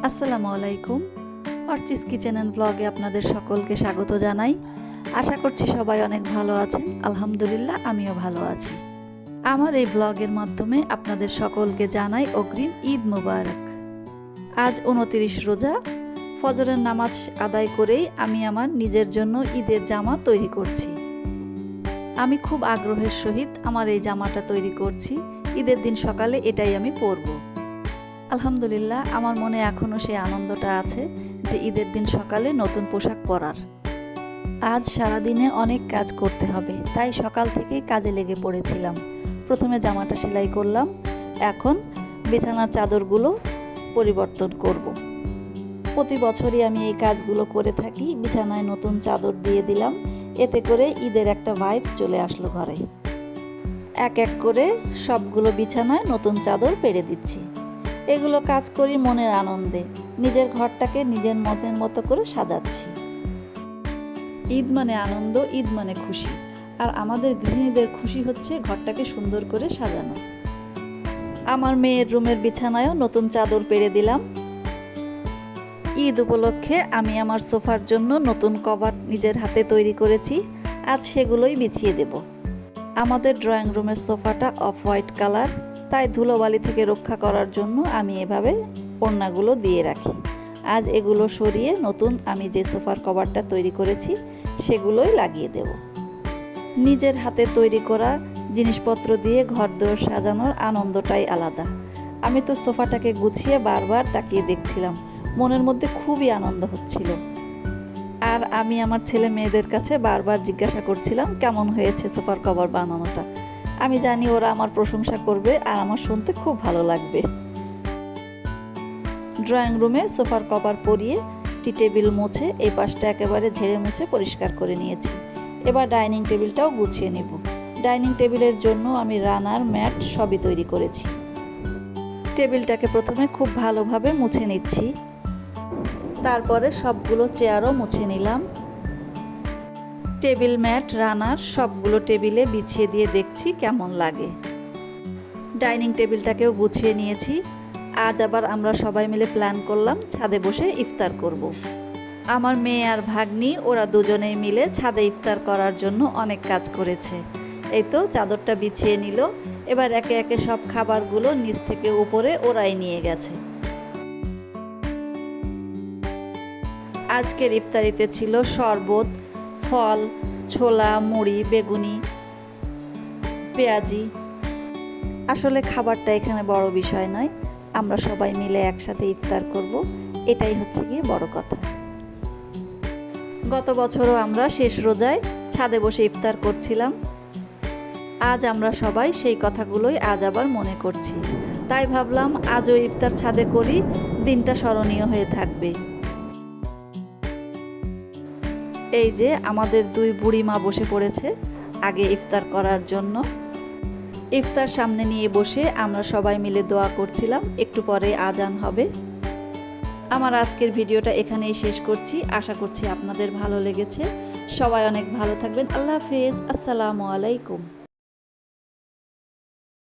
আসসালামু আলাইকুম। অর্চিস kitchen and ব্লগে আপনাদের সকলকে স্বাগত জানাই। আশা করছি সবাই অনেক ভালো আছেন। আলহামদুলিল্লাহ আমিও ভালো আছি। আমার এই ব্লগের মাধ্যমে আপনাদের সকলকে জানাই অগ্রিম ঈদ মোবারক। আজ 29 রোজা। ফজরের নামাজ আদায় করেই আমি আমার নিজের জন্য ঈদের জামা তৈরি করছি। আমি খুব আগ্রহের সহিত আমার এই জামাটা তৈরি করছি। ঈদের দিন সকালে এটাই আমি পরব। আলহামদুলিল্লাহ আমার মনে এখনও সেই আনন্দটা আছে যে ঈদের দিন সকালে নতুন পোশাক পরার। আজ সারাদিনে অনেক কাজ করতে হবে, তাই সকাল থেকেই কাজে লেগে পড়েছিলাম। প্রথমে জামাটা সেলাই করলাম, এখন বিছানার চাদরগুলো পরিবর্তন করব। প্রতি বছরই আমি এই কাজগুলো করে থাকি। বিছানায় নতুন চাদর দিয়ে দিলাম, এতে করে ঈদের একটা ভাইব চলে আসলো ঘরে। এক এক করে সবগুলো বিছানায় নতুন চাদর পেরে দিচ্ছি। এগুলো কাজ করি মনের আনন্দে, নিজের ঘরটাকে নিজের মনের মতো করে সাজাচ্ছি। ঈদ মানে আনন্দ, ঈদ মানে খুশি, আর আমাদের গৃহিণীদের খুশি হচ্ছে ঘরটাকে সুন্দর করে সাজানো। আমার মেয়ের রুমের বিছানায়ও নতুন চাদর পেরে দিলাম। ঈদ উপলক্ষে আমি আমার সোফার জন্য নতুন কভার নিজের হাতে তৈরি করেছি। আজ সেগুলোই বিছিয়ে দেব। আমাদের ড্রয়িং রুমের সোফাটা অফ হোয়াইট কালার, তাই ধুলোবালি থেকে রক্ষা করার জন্য আমি এভাবে ওড়নাগুলো দিয়ে রাখি। আজ এগুলো সরিয়ে নতুন আমি যে সোফার কভারটা তৈরি করেছি সেগুলোই লাগিয়ে দেব। নিজের হাতে তৈরি করা জিনিসপত্র দিয়ে ঘরদোর সাজানোর আনন্দটাই আলাদা। আমি তো সোফাটাকে গুছিয়ে বারবার তাকিয়ে দেখছিলাম, মনের মধ্যে খুবই আনন্দ হচ্ছিল। আর আমি আমার ছেলে মেয়েদের কাছে বারবার জিজ্ঞাসা করছিলাম কেমন হয়েছে সোফার কভার বানানোটা। আমি জানি ওরা আমার প্রশংসা করবে আর আমার শুনতে খুব ভালো লাগবে। ড্রয়িং রুমে সোফার কভার পরিয়ে টি টেবিল মুছে এই পাশটা একেবারে ঝেড়ে মুছে পরিষ্কার করে নিয়েছি। এবার ডাইনিং টেবিলটাও গুছিয়ে নেব। ডাইনিং টেবিলের জন্য আমি রানার ম্যাট সবই তৈরি করেছি। টেবিলটাকে প্রথমে খুব ভালোভাবে মুছে নিচ্ছি, তারপরে সবগুলো চেয়ারও মুছে নিলাম। টেবিল ম্যাট রানার সবগুলো টেবিলে বিছিয়ে দিয়ে দেখছি কেমন লাগে। ডাইনিং টেবিলটাকেও গুছিয়ে নিয়েছি। আজ আবার আমরা সবাই মিলে প্ল্যান করলাম ছাদে বসে ইফতার করব। আমার মেয়ে আর ভাগ্নি ওরা দুজনেই মিলে ছাদে ইফতার করার জন্য অনেক কাজ করেছে। এই তো চাদরটা বিছিয়ে নিল। এবার একে একে সব খাবারগুলো নিচ থেকে উপরে ওরাই নিয়ে গেছে। আজকের ইফতারিতে ছিল শরবত, ফল, ছোলা, মুড়ি, বেগুনি, পেঁয়াজি। আসলে খাবারটা এখানে বড় বিষয় নয়, আমরা সবাই মিলে একসাথে ইফতার করব, এটাই হচ্ছে গিয়ে বড় কথা। গত বছরও আমরা শেষ রোজায় ছাদে বসে ইফতার করছিলাম। আজ আমরা সবাই সেই কথাগুলোই আজ আবার মনে করছি, তাই ভাবলাম আজও ইফতার ছাদে করি, দিনটা স্মরণীয় হয়ে থাকবে। এই যে আমাদের দুই বুড়ি মা বসে পড়েছে আগে ইফতার করার জন্য। ইফতার সামনে নিয়ে বসে আমরা সবাই মিলে দোয়া করছিলাম, একটু পরে আজান হবে। আমার আজকের ভিডিওটা এখানেই শেষ করছি। আশা করছি আপনাদের ভালো লেগেছে। সবাই অনেক ভালো থাকবেন। আল্লাহ হাফেজ। আসসালামু আলাইকুম।